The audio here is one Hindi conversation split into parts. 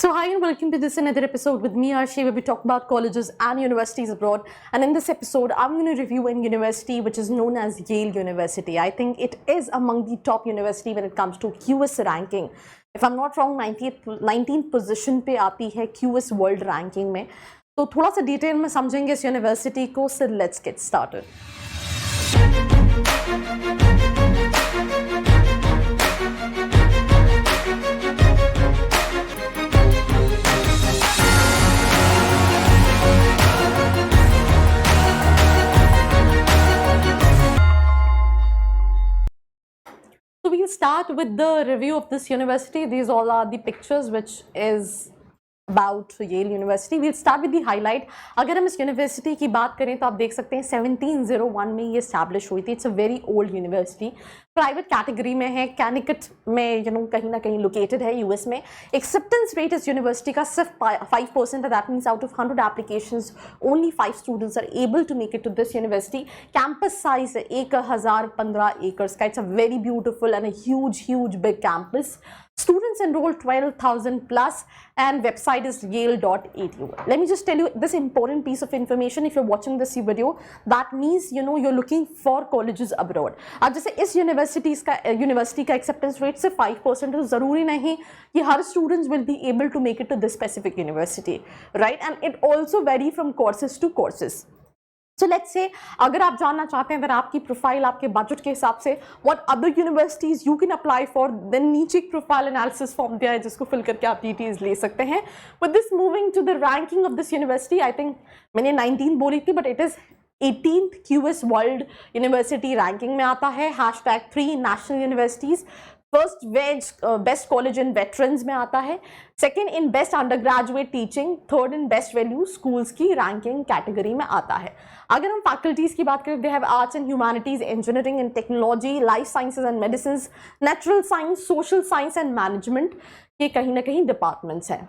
So hi and welcome to this another episode with me Arshi, where we talk about colleges and universities abroad. And in this episode, I'm going to review a university which is known as Yale University. I think it is among the top university when it comes to QS ranking. If I'm not wrong, 19th position पे आती है QS World Ranking में. तो थोड़ा सा डिटेल में समझेंगे इस यूनिवर्सिटी को. So let's get started. So we'll start with the review of this university. These all are the pictures which is about Yale University. We'll start with the highlight. अगर हम इस यूनिवर्सिटी की बात करें तो आप देख सकते हैं 1701 में ये एस्टैब्लिश हुई थी. It's a very old university. Private category में है, कैनिकट में कहीं ना कहीं लोकेटेड है यूएस में. एक्सेप्टेंस रेट इस यूनिवर्सिटी का सिर्फ 5% है. That means out of 100 applications only 5 students are able to make it to this university. Campus size 1015 acres का. It's a very beautiful and a huge big campus. Students enroll 12,000 plus and website is yale.edu. Let me just tell you this important piece of information. If you're watching this video, that means you're looking for colleges abroad. अब जैसे इस यूनिवर्सिटी का एक्सेप्टेंस रेट सिर्फ 5% तो ज़रूरी नहीं कि हर students will be able to make it to this specific university, right? And it also vary from courses to courses. So let's say अगर आप जानना चाहते हैं, अगर आपकी प्रोफाइल आपके बजट के हिसाब से what other universities you can apply for, then नीचे एक प्रोफाइल एनालिसिस फॉर्म दिया है जिसको फिल करके आप डिटेल्स ले सकते हैं. With this moving to the ranking of this university, I think मैंने 19 बोली थी but it is 18th QS World University ranking में आता है. #3 national universities. First best college in veterans में आता है. Second in best under graduate teaching. Third in best value schools की रैंकिंग कैटेगरी में आता है. अगर हम फैकल्टीज की बात करें, they have arts and humanities, engineering and technology, life sciences and medicine, natural science, social science and management. ये कहीं ना कहीं डिपार्टमेंट्स हैं.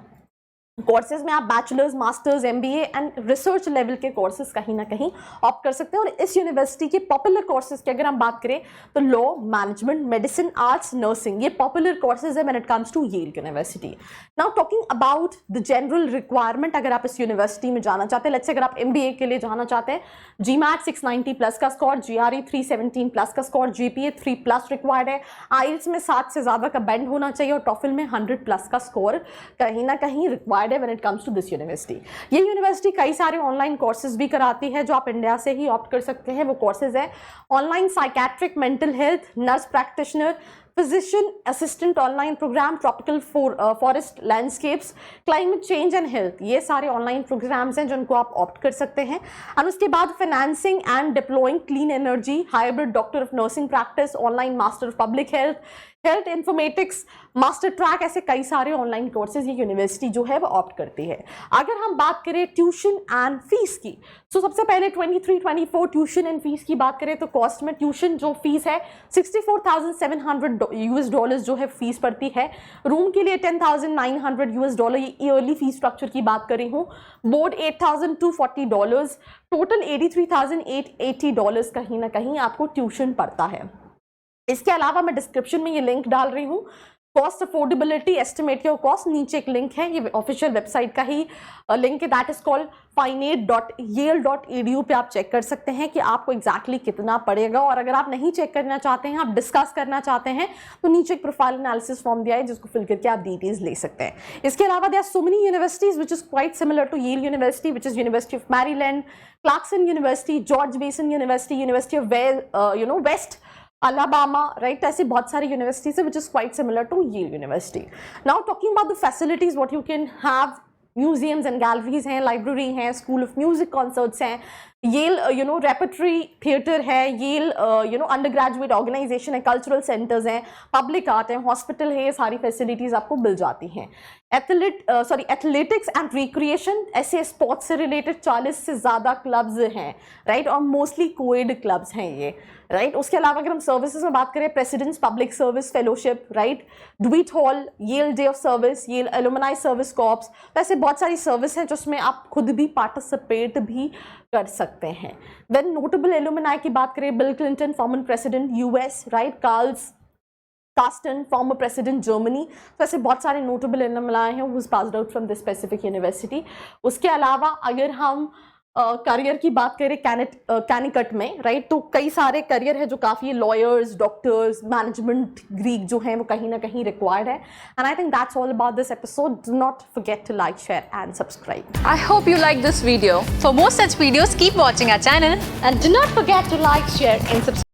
कोर्सेज में आप bachelors, masters, MBA and research level के कोर्सेज कहीं ना कहीं ऑप्ट कर सकते हैं. और इस यूनिवर्सिटी के पॉपुलर कोर्सेज की अगर हम बात करें तो law, management, medicine, arts, nursing, ये पॉपुलर कोर्सेज है when it comes to Yale university. Now talking about the general requirement, अगर आप इस यूनिवर्सिटी में जाना चाहते हैं, लेट्स से अगर आप एमबीए के लिए जाना चाहते हैं, GMAT 690 प्लस का स्कोर, GRE 317 प्लस का स्कोर, GPA 3+ रिक्वायर्ड है. आइल्स में 7 से ज़्यादा का बैंड होना चाहिए और टॉफिल में 100 प्लस का स्कोर कहीं ना कहीं रिक्वायर्ड है when it comes to this university. ये यूनिवर्सिटी कई सारे ऑनलाइन कोर्सेज भी कराती है जो आप इंडिया से ही ऑप्ट कर सकते हैं. वो कोर्सेज है online psychiatric, mental health, nurse practitioner, physician assistant online program, tropical forest landscapes, climate change and health. ये सारे ऑनलाइन प्रोग्राम्स हैं जिनको आप ऑप्ट कर सकते हैं. और उसके बाद financing and deploying clean energy, hybrid doctor of nursing practice, online master of public health, health informatics, master track, ऐसे कई सारे ऑनलाइन कोर्सेज ये यूनिवर्सिटी जो है वो ऑप्ट करती है. अगर हम बात करें ट्यूशन एंड फीस की, तो सबसे पहले 23-24 ट्यूशन एंड फीस की बात करें तो कॉस्ट में ट्यूशन जो फीस है $64,700 जो है फीस पड़ती है. रूम के लिए $10,900, ये ईयरली फीस स्ट्रक्चर की बात कर रही हूँ. बोर्ड $8,240, टोटल $83,880 कहीं ना कहीं आपको ट्यूशन पड़ता है. इसके अलावा मैं डिस्क्रिप्शन में ये लिंक डाल रही हूँ. Cost affordability, estimate your cost, नीचे एक लिंक है, ये ऑफिशियल वेबसाइट का ही लिंक है. दैट इज कॉल्ड finate.yale.edu पे आप चेक कर सकते हैं कि आपको एग्जैक्टली कितना पड़ेगा. और अगर आप नहीं चेक करना चाहते हैं, आप डिस्कस करना चाहते हैं, तो नीचे एक प्रोफाइल एनालिसिस फॉर्म दिया है जिसको फिल करके आप डिटेल्स ले सकते हैं. इसके अलावा there are so many universities which is quite similar to Yale university, which is university of Maryland, Clarkson university, George Mason university, university of west Alabama, right? ऐसे बहुत सारी यूनिवर्सिटीज है which is quite similar to Yale University. Now talking about the facilities, what you can have, museums and galleries हैं, लाइब्रेरी हैं, स्कूल ऑफ म्यूजिक कॉन्सर्ट्स हैं, येल रेपर्टरी थिएटर है, येल अंडर ग्रेजुएट ऑर्गेनाइजेशन है, कल्चरल सेंटर्स हैं, पब्लिक आर्ट है, हॉस्पिटल है. ये सारी फैसिलिटीज आपको मिल जाती हैं. एथलेटिक्स एंड रिक्रिएशन, ऐसे स्पोर्ट्स से रिलेटेड 40 से ज़्यादा क्लब्स हैं, राइट? और मोस्टली कोएड क्लब्स हैं ये, राइट? उसके अलावा अगर हम सर्विसेज में बात करें, president's public service fellowship, right? Dwight Hall, Yale day of service, Yale alumni service corps, तो ऐसे बहुत सारी सर्विस हैं जिसमें आप खुद भी पार्टिसिपेट भी कर सकते हैं. देन नोटेबल एलुमनाई की बात करें, bill Clinton former president US, right? Carl's Carsten, former president Germany. तो ऐसे बहुत सारे notable alumni हैं who's passed out from this specific university. उसके अलावा अगर हम करियर की बात करें कैनिकट में, राइट, तो कई सारे करियर है जो काफ़ी लॉयर्स, डॉक्टर्स, मैनेजमेंट ग्रीक जो हैं वो कहीं ना कहीं रिक्वायर्ड है. And I think that's all about this episode. Do not forget to like, share and subscribe. I hope you like this video. For more such videos, keep watching our channel. And do not forget to like, share and subscribe.